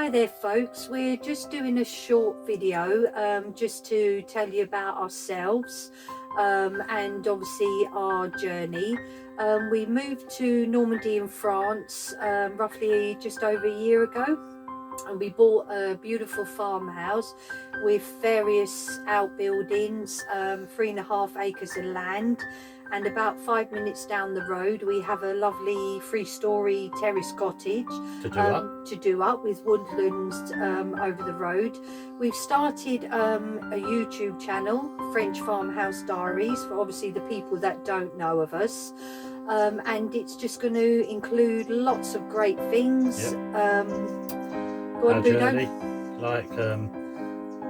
Hi there folks, we're just doing a short video just to tell you about ourselves and obviously our journey. We moved to Normandy in France roughly just over a year ago, and we bought a beautiful farmhouse with various outbuildings, 3.5 acres of land, and about 5 minutes down the road we have a lovely 3-storey terrace cottage to do up with woodlands over the road. We've started a YouTube channel, French Farmhouse Diaries, for obviously the people that don't know of us, and it's just going to include lots of great things. Our journey, like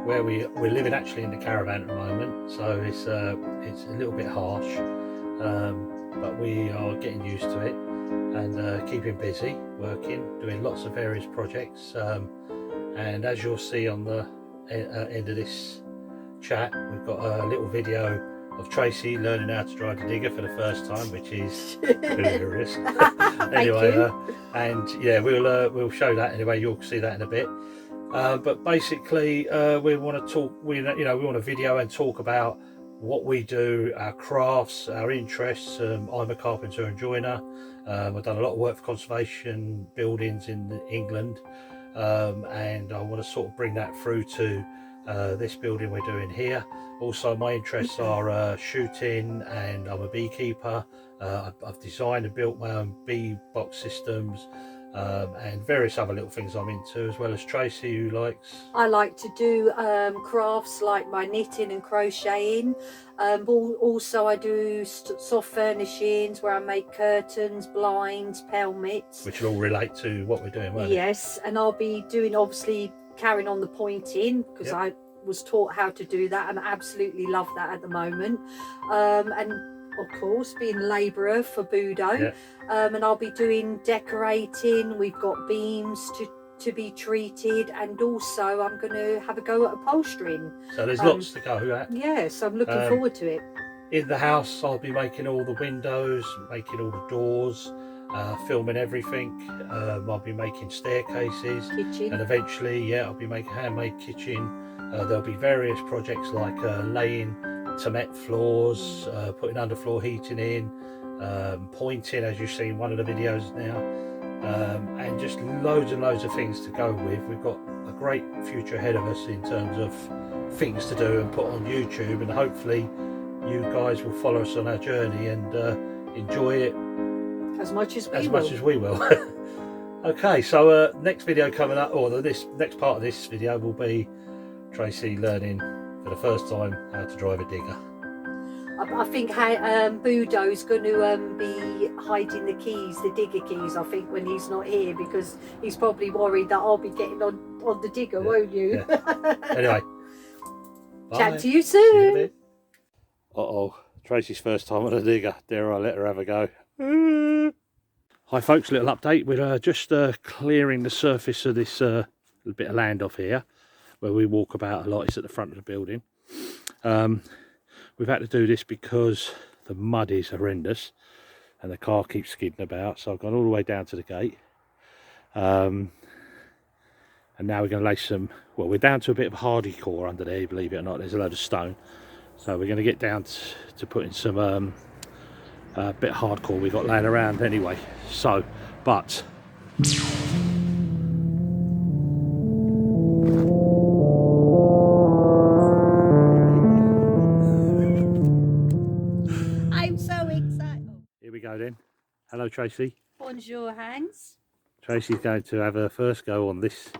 where we're living actually in the caravan at the moment, so it's a little bit harsh, but we are getting used to it and keeping busy, working, doing lots of various projects, and as you'll see on the end of this chat, we've got a little video of Tracy learning how to drive the digger for the first time, which is hilarious. Anyway, and yeah, we'll show that anyway. You'll see that in a bit. But basically, we want to talk. We want to video and talk about what we do, our crafts, our interests. I'm a carpenter and joiner. I've done a lot of work for conservation buildings in England, and I want to sort of bring that through to this building we're doing here. Also, my interests are shooting, and I'm a beekeeper. I've designed and built my own bee box systems, and various other little things I'm into, as well as Tracy, who likes... I like to do crafts like my knitting and crocheting. Also I do soft furnishings where I make curtains, blinds, pelmets. Which will all relate to what we're doing, won't it? Yes, and I'll be doing, obviously, carrying on the pointing, because I was taught how to do that and I absolutely love that at the moment. And of course being a labourer for Budo, and I'll be doing decorating. We've got beams to be treated, and also I'm going to have a go at upholstering. So there's lots to go at. Yes, I'm looking forward to it. In the house I'll be making all the windows, making all the doors, filming everything. I'll be making staircases, kitchen, and eventually I'll be making handmade kitchen. There'll be various projects like laying cement floors, putting underfloor heating in, pointing, as you've seen one of the videos now, and just loads and loads of things to go with. We've got a great future ahead of us in terms of things to do and put on YouTube, and hopefully you guys will follow us on our journey and enjoy it as much as we will. Okay, so next video coming up, or this next part of this video, will be Tracy learning for the first time how to drive a digger. I think Budo's going to be hiding the keys, the digger keys, I think, when he's not here, because he's probably worried that I'll be getting on the digger, won't you? Anyway, chat to you soon. See you in a bit. Tracy's first time on a digger. Dare I let her have a go? Hi folks, little update. We're just clearing the surface of this little bit of land off here where we walk about a lot. It's at the front of the building. We've had to do this because the mud is horrendous and the car keeps skidding about, so I've gone all the way down to the gate, and now we're going to lay some, well, we're down to a bit of hardy core under there, believe it or not. There's a load of stone, so we're going to get down to putting some bit of hardcore we've got laying around anyway. So, but then. Hello Tracy. Bonjour Hans. Tracy's going to have her first go on this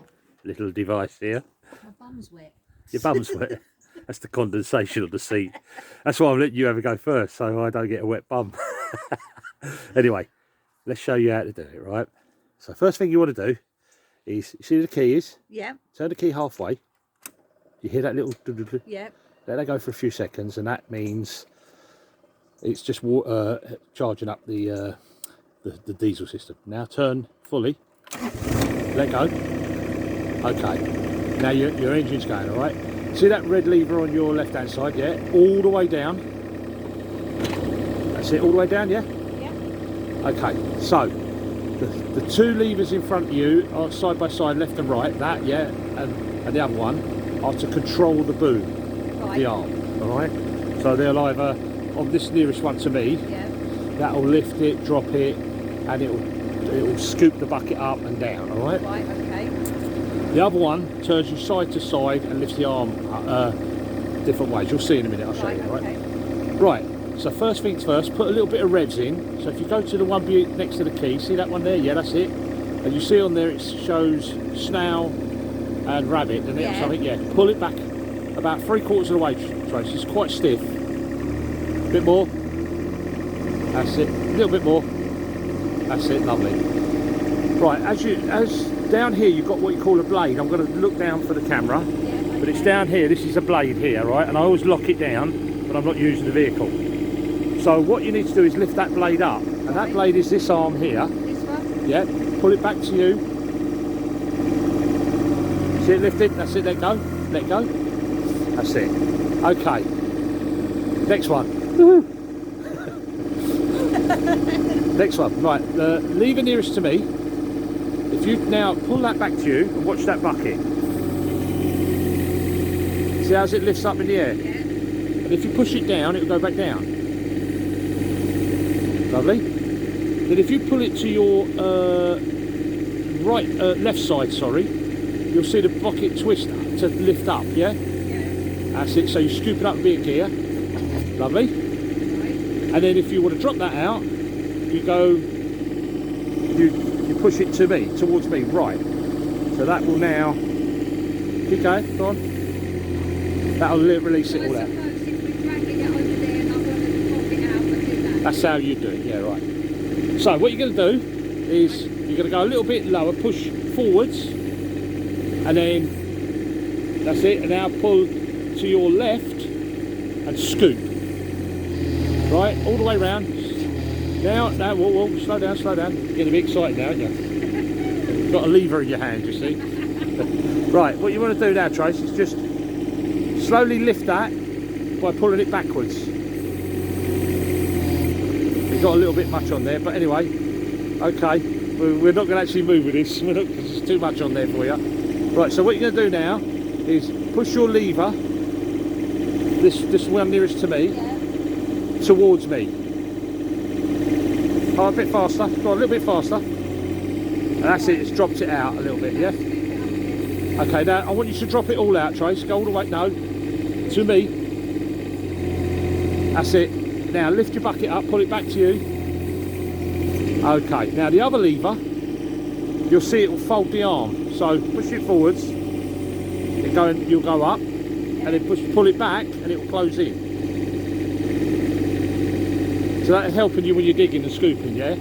little device here. My bum's wet. Your bum's wet? That's the condensation of the seat. That's why I'm letting you have a go first, so I don't get a wet bum. Anyway, let's show you how to do it, right? So first thing you want to do is, you see where the key is? Yeah. Turn the key halfway. You hear that little... Yeah. Let that go for a few seconds, and that means it's just charging up the diesel system. Now turn fully, let go. Okay, now your engine's going, all right? See that red lever on your left hand side, yeah? All the way down. That's it, all the way down, yeah? Yeah. Okay, so the two levers in front of you are side by side, left and right, that, yeah, and the other one are to control the boom of the arm, alright? So they'll either, on this nearest one to me, that'll lift it, drop it, and it'll scoop the bucket up and down, alright? Right, okay. The other one turns you side to side and lifts the arm different ways. You'll see in a minute, I'll show you, right? Okay. Right, so first things first, put a little bit of revs in. So if you go to the one next to the key, see that one there? Yeah, that's it. And you see on there it shows snail and rabbit, doesn't it? Or something? Yeah, pull it back about 3/4 of the way, Trace. It's quite stiff. A bit more. That's it. A little bit more. That's it, lovely. Right, as down here you've got what you call a blade. I'm going to look down for the camera. But it's down here, this is a blade here, right? And I always lock it down when I'm not using the vehicle. So what you need to do is lift that blade up. And that blade is this arm here. This one? Yeah, pull it back to you. See it lifted? That's it, let go. Let go. That's it. Okay. Next one. Next one. Right, the lever nearest to me. If you now pull that back to you and watch that bucket. See how it lifts up in the air? Yeah. And if you push it down, it will go back down. Lovely. Then if you pull it to your left side, sorry, you'll see the bucket twist to lift up, yeah? That's it, so you scoop it up and be a gear. Lovely. And then if you want to drop that out, you go, you push it to me, towards me, right. So that will now, keep going, go on. That'll release it all out. That's how you do it, yeah, right. So what you're going to do is you're going to go a little bit lower, push forwards, and then that's it. And now pull to your left and scoop. Right, all the way round. Now, whoa, slow down, slow down. You're getting a bit excited now, aren't you? You've got a lever in your hand, you see. Right, what you want to do now, Trace, is just slowly lift that by pulling it backwards. You've got a little bit much on there, but anyway, okay. We're not going to actually move with this. We're not, because there's too much on there for you. Right, so what you're going to do now is push your lever, this one nearest to me, towards me. Oh, a bit faster. Go on, a little bit faster. And that's it. It's dropped it out a little bit, yeah? Okay, now I want you to drop it all out, Trace. Go all the way, no, to me. That's it. Now lift your bucket up, pull it back to you. Okay, now the other lever, you'll see it will fold the arm. So push it forwards, you'll go up, and then pull it back, and it will close in. So that's helping you when you're digging and scooping, yeah?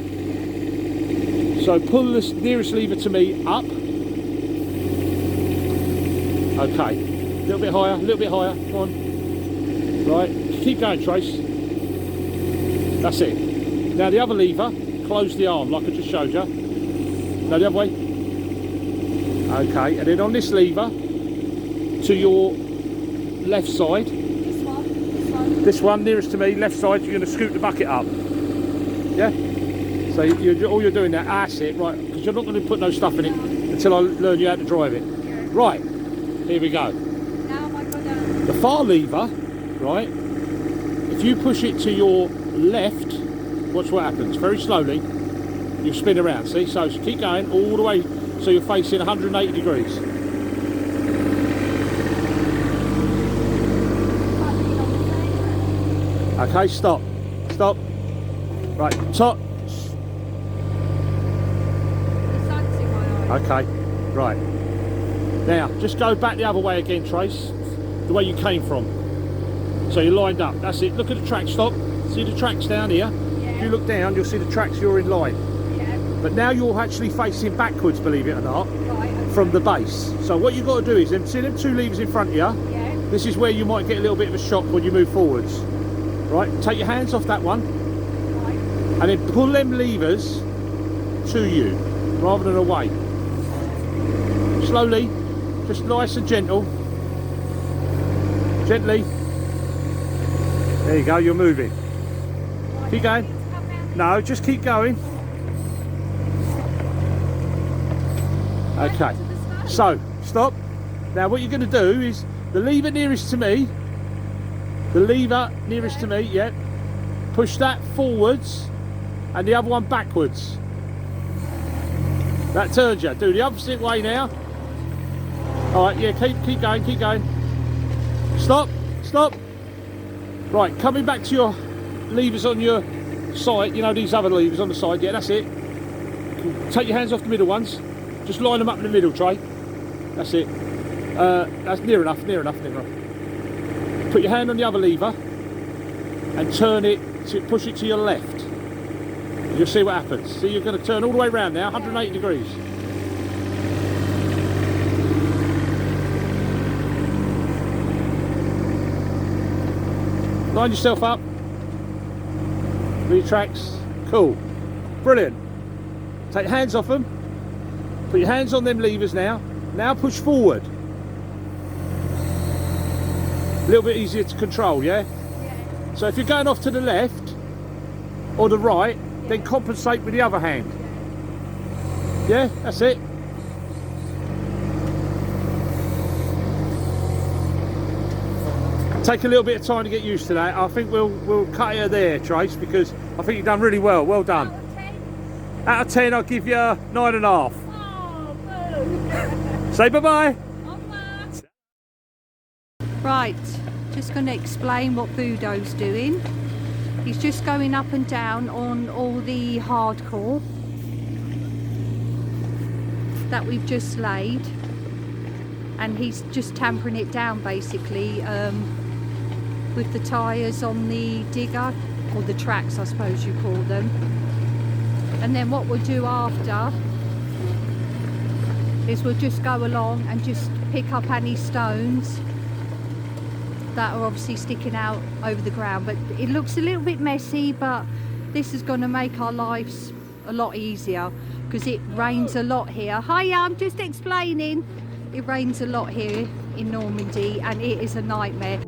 So pull this nearest lever to me up. Okay, a little bit higher, come on. Right, keep going, Trace. That's it. Now the other lever, close the arm like I just showed you. No, the other way. Okay, and then on this lever, to your left side. This one? This one nearest to me, left side, you're going to scoop the bucket up. Yeah? So all you're doing now, that's it, right, because you're not going to put no stuff in it until I learn you how to drive it. Right, here we go. Now I go down. The far lever, right, if you push it to your left, watch what happens. Very slowly, you spin around, see? So keep going all the way so you're facing 180 degrees. Okay, stop. Stop. Right, top. Okay, right. Now, just go back the other way again, Trace. The way you came from. So you're lined up. That's it. Look at the track. Stop. See the tracks down here? Yeah. If you look down, you'll see the tracks. You're in line. Yeah. But now you're actually facing backwards, believe it or not, Right, okay. from the base. So what you've got to do is, see them two levers in front of you? Yeah. This is where you might get a little bit of a shock when you move forwards. Right, take your hands off that one. Right. And then pull them levers to you, rather than away. Slowly, just nice and gentle. Gently. There you go, you're moving. Keep going. No, just keep going. Okay, so stop. Now what you're going to do is the lever nearest to me, yeah, push that forwards and the other one backwards. That turns you. Do the opposite way now. All right, yeah, keep going. Stop. Right, coming back to your levers on your side, you know, these other levers on the side, yeah, that's it. Take your hands off the middle ones. Just line them up in the middle, Trey. That's it. That's near enough. Put your hand on the other lever and turn it, push it to your left. You'll see what happens. See, you're going to turn all the way around now, 180 degrees. Line yourself up. With your tracks. Cool. Brilliant. Take your hands off them. Put your hands on them levers now. Now push forward. A little bit easier to control, yeah? Yeah. So if you're going off to the left or the right, then compensate with the other hand. Yeah, that's it. Take a little bit of time to get used to that. I think we'll cut it there, Trace, because I think you've done really well. Well done. Out of 10, I'll give you 9.5. Oh, boo. Say bye-bye. Right, just going to explain what Budo's doing. He's just going up and down on all the hardcore that we've just laid, and he's just tampering it down basically with the tyres on the digger, or the tracks I suppose you call them. And then what we'll do after is we'll just go along and just pick up any stones that are obviously sticking out over the ground. But it looks a little bit messy, but this is going to make our lives a lot easier because it rains a lot here. Hiya, I'm just explaining. It rains a lot here in Normandy and it is a nightmare.